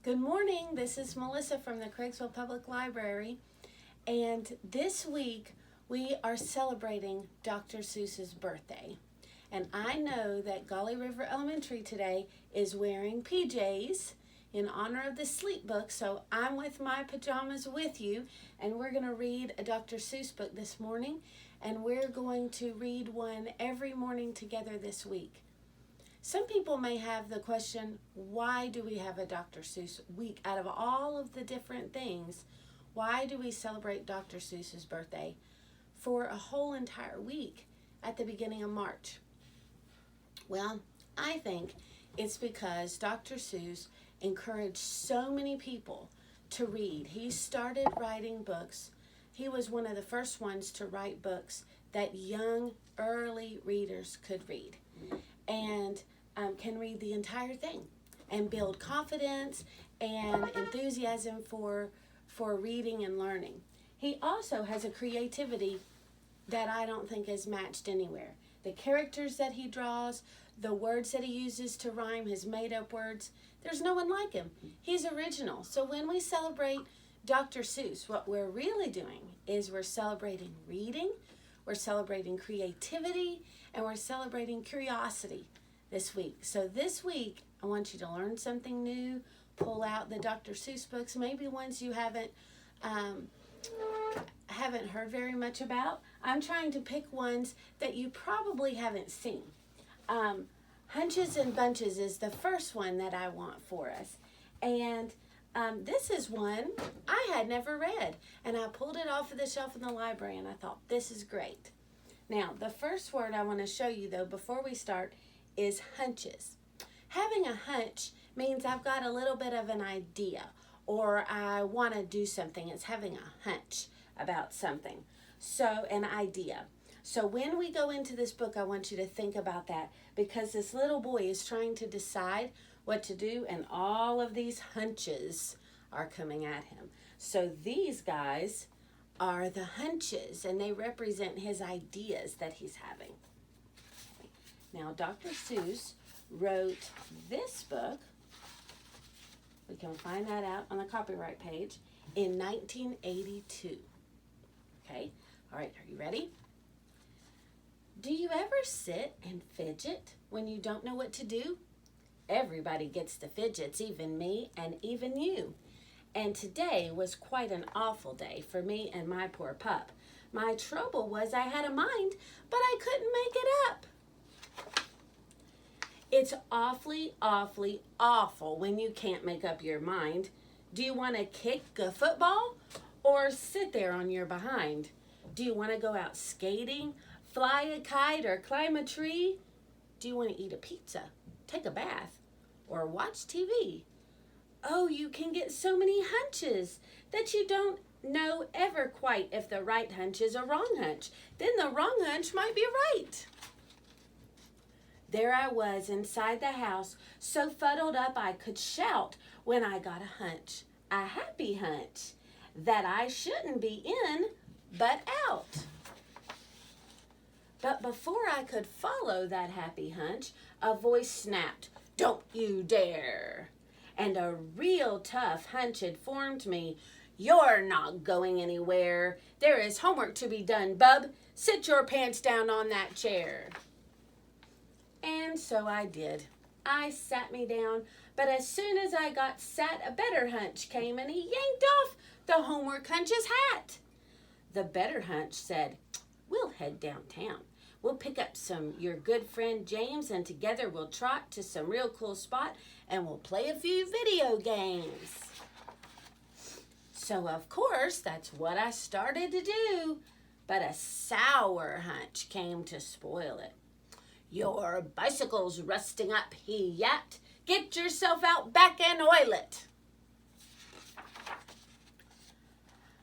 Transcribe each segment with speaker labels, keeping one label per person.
Speaker 1: Good morning. This is Melissa from the Craigsville Public Library, and this week we are celebrating Dr. Seuss's birthday. And I know that Golly River Elementary today is wearing PJs in honor of the sleep book, so I'm with my pajamas with you, and we're going to read a Dr. Seuss book this morning, and we're going to read one every morning together this week. Some people may have the question, why do we have a Dr. Seuss week? Out of all of the different things, why do we celebrate Dr. Seuss's birthday for a whole entire week at the beginning of March? Well, I think it's because Dr. Seuss encouraged so many people to read. He started writing books. He was one of the first ones to write books that young, early readers could read. And can read the entire thing and build confidence and enthusiasm for reading and learning. He also has a creativity that I don't think is matched anywhere. The characters that he draws, the words that he uses to rhyme, his made-up words, there's no one like him. He's original. So when we celebrate Dr. Seuss, what we're really doing is we're celebrating reading, we're celebrating creativity, and we're celebrating curiosity this week. So this week, I want you to learn something new, pull out the Dr. Seuss books, maybe ones you haven't heard very much about. I'm trying to pick ones that you probably haven't seen. Hunches and Bunches is the first one that I want for us. And this is one I had never read. And I pulled it off of the shelf in the library and I thought, this is great. Now, the first word I want to show you, though, before we start, is hunches. Having a hunch means I've got a little bit of an idea or I want to do something. It's having a hunch about something. So, an idea. So when we go into this book, I want you to think about that because this little boy is trying to decide what to do and all of these hunches are coming at him. So these guys are the hunches and they represent his ideas that he's having. Now, Dr. Seuss wrote this book, we can find that out on the copyright page, in 1982. Okay, all right, are you ready? Do you ever sit and fidget when you don't know what to do? Everybody gets the fidgets, even me and even you. And today was quite an awful day for me and my poor pup. My trouble was I had a mind, but I couldn't make it up. It's awfully, awfully awful when you can't make up your mind. Do you want to kick a football or sit there on your behind? Do you want to go out skating, fly a kite, or climb a tree? Do you want to eat a pizza, take a bath, or watch TV? Oh, you can get so many hunches that you don't know ever quite if the right hunch is a wrong hunch. Then the wrong hunch might be right. There I was inside the house, so fuddled up I could shout when I got a hunch, a happy hunch, that I shouldn't be in, but out. But before I could follow that happy hunch, a voice snapped, "Don't you dare!" And a real tough hunch had formed me. "You're not going anywhere. There is homework to be done, bub. Sit your pants down on that chair." And so I did. I sat me down, but as soon as I got sat, a better hunch came and he yanked off the homework hunch's hat. The better hunch said, "We'll head downtown. We'll pick up your good friend James and together we'll trot to some real cool spot and we'll play a few video games." So of course, that's what I started to do, but a sour hunch came to spoil it. "Your bicycle's rusting up," he yapped. "Get yourself out back and oil it."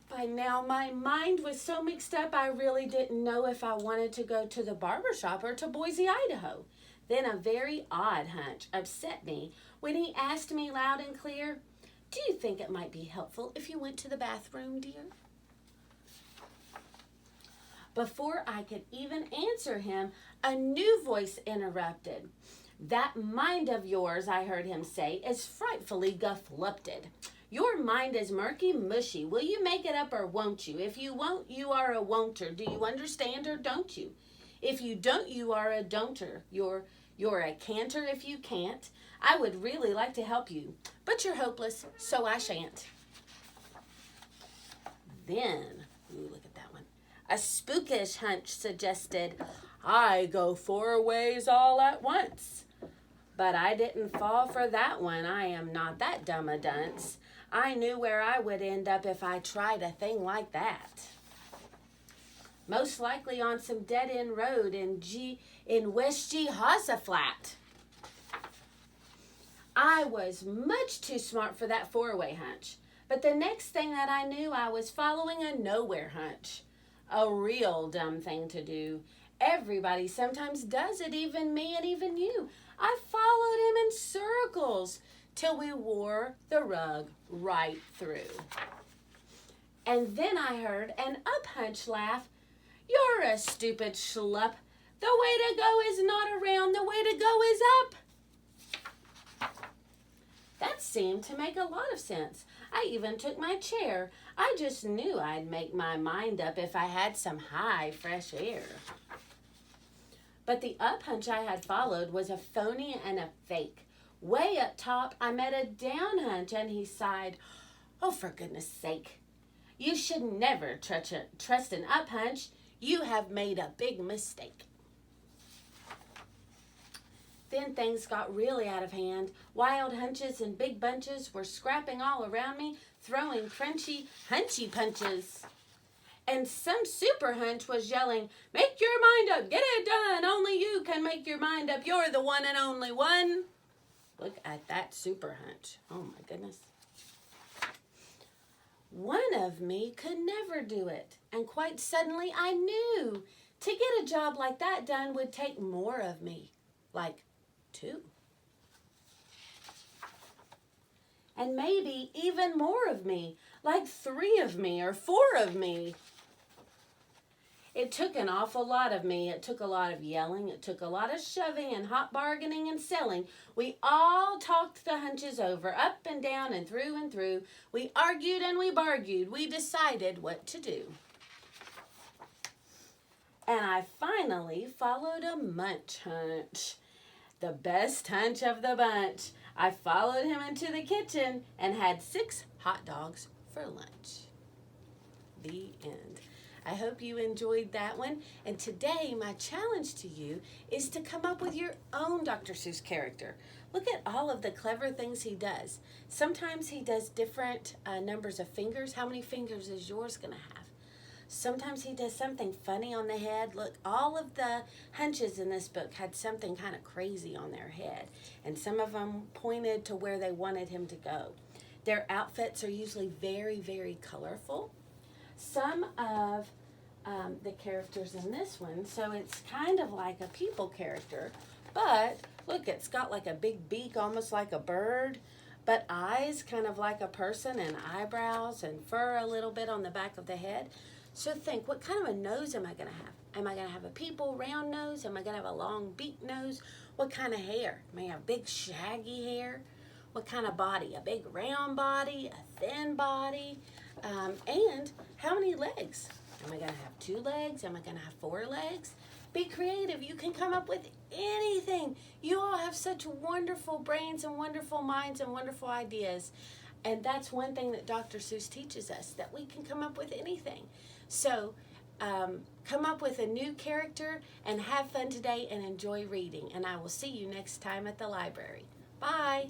Speaker 1: By now, my mind was so mixed up I really didn't know if I wanted to go to the barber shop or to Boise, Idaho. Then a very odd hunch upset me when he asked me loud and clear, "Do you think it might be helpful if you went to the bathroom, dear?" Before I could even answer him, a new voice interrupted. That mind of yours, I heard him say, is frightfully gufflupted. Your mind is murky mushy. Will you make it up or won't you? If you won't, you are a won'ter. Do you understand or don't you? If you don't, you are a don'ter. You're a canter if you can't. I would really like to help you, but you're hopeless, so I shan't. Then, ooh, look at that one. A spookish hunch suggested, I go 4 ways all at once. But I didn't fall for that one. I am not that dumb a dunce. I knew where I would end up if I tried a thing like that. Most likely on some dead-end road in West Jehoshaphat. I was much too smart for that 4-way hunch. But the next thing that I knew, I was following a nowhere hunch. A real dumb thing to do. Everybody sometimes does it, even me and even you. I followed him in circles till we wore the rug right through. And then I heard an up-hunch laugh. You're a stupid schlup. The way to go is not around, the way to go is up. That seemed to make a lot of sense. I even took my chair. I just knew I'd make my mind up if I had some high, fresh air. But the up hunch I had followed was a phony and a fake. Way up top, I met a down hunch, and he sighed, Oh, for goodness sake. You should never trust an up hunch. You have made a big mistake. Then things got really out of hand. Wild hunches and big bunches were scrapping all around me, throwing crunchy, hunchy punches. And some super hunch was yelling, Make your mind up, get it done. Only you can make your mind up. You're the one and only one. Look at that super hunch. Oh my goodness. One of me could never do it. And quite suddenly I knew to get a job like that done would take more of me. Like 2. And maybe even more of me. Like 3 of me or 4 of me. It took an awful lot of me. It took a lot of yelling. It took a lot of shoving and hot bargaining and selling. We all talked the hunches over, up and down and through and through. We argued and we bargued. We decided what to do. And I finally followed a munch hunch. The best hunch of the bunch. I followed him into the kitchen and had 6 hot dogs for lunch. The end. I hope you enjoyed that one. And today, my challenge to you is to come up with your own Dr. Seuss character. Look at all of the clever things he does. Sometimes he does different numbers of fingers. How many fingers is yours going to have? Sometimes he does something funny on the head. Look, all of the hunches in this book had something kind of crazy on their head. And some of them pointed to where they wanted him to go. Their outfits are usually very, very colorful. Some of the characters in this one, so it's kind of like a people character, but look, it's got like a big beak, almost like a bird, but eyes kind of like a person, and eyebrows and fur a little bit on the back of the head. So think, what kind of a nose am I going to have? Am I going to have a people round nose? Am I going to have a long beak nose? What kind of hair? Am I going to have big shaggy hair? What kind of body? A big round body? A thin body? And how many legs? Am I going to have 2 legs? Am I going to have 4 legs? Be creative. You can come up with anything. You all have such wonderful brains and wonderful minds and wonderful ideas. And that's one thing that Dr. Seuss teaches us, that we can come up with anything. So come up with a new character and have fun today and enjoy reading. And I will see you next time at the library. Bye.